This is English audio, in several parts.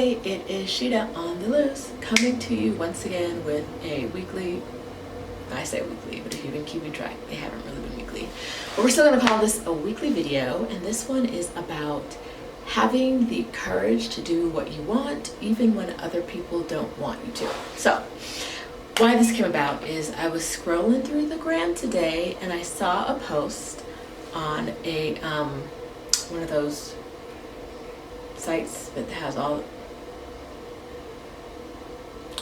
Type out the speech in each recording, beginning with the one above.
Hey, it is Shida on the loose, coming to you once again with a weekly, I say weekly, but if you've been keeping track, they haven't really been weekly. But we're still gonna call this a weekly video, and this one is about having the courage to do what you want, even when other people don't want you to. So, why this came about is I was scrolling through the gram today, and I saw a post on a, one of those sites that has all,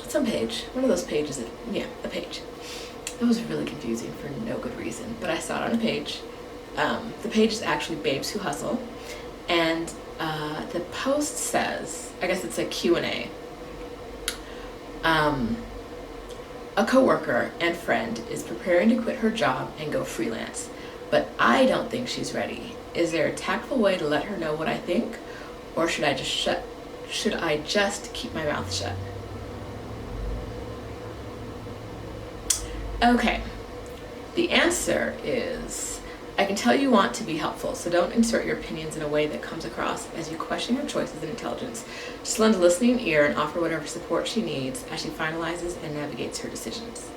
some page, one of those pages, a page. That was really confusing for no good reason, but I saw it on a page. The page is actually Babes Who Hustle, and the post says, I guess it's a Q&A. A coworker and friend is preparing to quit her job and go freelance, but I don't think she's ready. Is there a tactful way to let her know what I think? Or should I just keep my mouth shut? Okay, the answer is, I can tell you want to be helpful, so don't insert your opinions in a way that comes across as you question her choices and intelligence. Just lend a listening ear and offer whatever support she needs as she finalizes and navigates her decisions.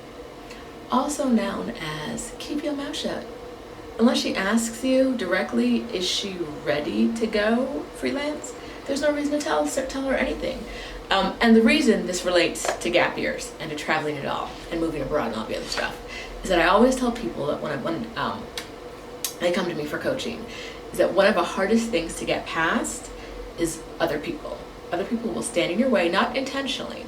Also known as keep your mouth shut. Unless she asks you directly, is she ready to go freelance? There's no reason to tell her anything. And the reason this relates to gap years and to traveling at all and moving abroad and all the other stuff is that I always tell people that when they come to me for coaching, is that one of the hardest things to get past is other people. Other people will stand in your way, not intentionally,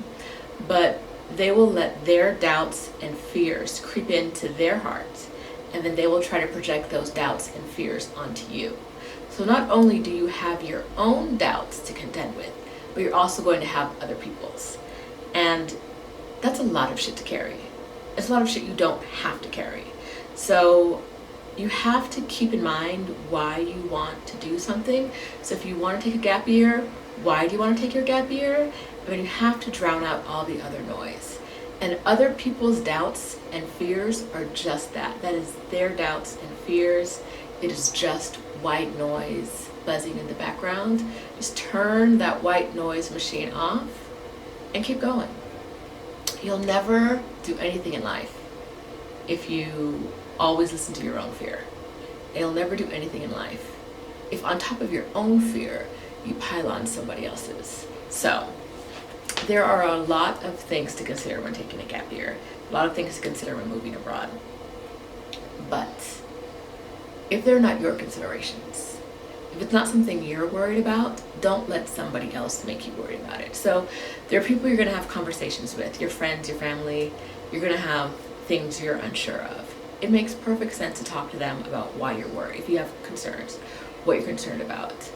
but they will let their doubts and fears creep into their hearts, and then they will try to project those doubts and fears onto you. So not only do you have your own doubts to contend with, but you're also going to have other people's. And that's a lot of shit to carry. It's a lot of shit you don't have to carry. So you have to keep in mind why you want to do something. So if you want to take a gap year, why do you want to take your gap year? I mean, you have to drown out all the other noise. And other people's doubts and fears are just that. That is their doubts and fears. It is just white noise buzzing in the background. Just turn that white noise machine off and keep going. You'll never do anything in life if you always listen to your own fear. And you'll never do anything in life if on top of your own fear, you pile on somebody else's. So there are a lot of things to consider when taking a gap year, a lot of things to consider when moving abroad. But if they're not your considerations, if it's not something you're worried about, don't let somebody else make you worried about it. So there are people you're gonna have conversations with, your friends, your family, you're gonna have things you're unsure of. It makes perfect sense to talk to them about why you're worried, if you have concerns, what you're concerned about.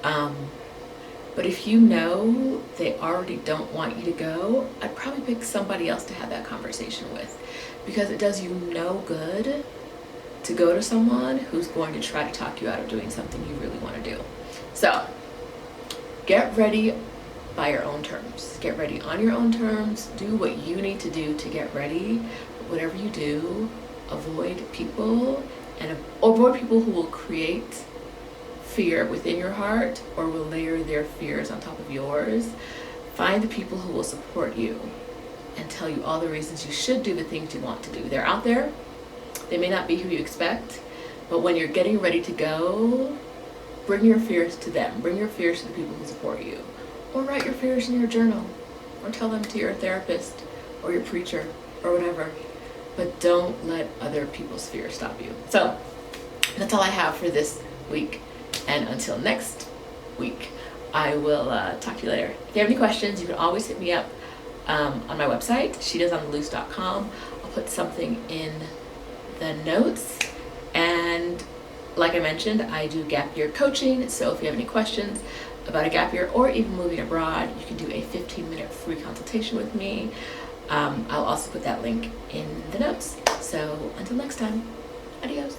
But if you know they already don't want you to go, I'd probably pick somebody else to have that conversation with, because it does you no good to go to someone who's going to try to talk you out of doing something you really want to do. So get ready by your own terms. Get ready on your own terms. Do what you need to do to get ready. But whatever you do, avoid people and avoid people who will create fear within your heart or will layer their fears on top of yours. Find the people who will support you and tell you all the reasons you should do the things you want to do. They're out there. They may not be who you expect, but when you're getting ready to go, bring your fears to them. Bring your fears to the people who support you. Or write your fears in your journal. Or tell them to your therapist or your preacher or whatever. But don't let other people's fears stop you. So that's all I have for this week. And until next week, I will talk to you later. If you have any questions, you can always hit me up on my website, shidasontheloose.com. I'll put something in the notes. And like I mentioned, I do gap year coaching. So if you have any questions about a gap year or even moving abroad, you can do a 15-minute free consultation with me. I'll also put that link in the notes. So until next time, adios.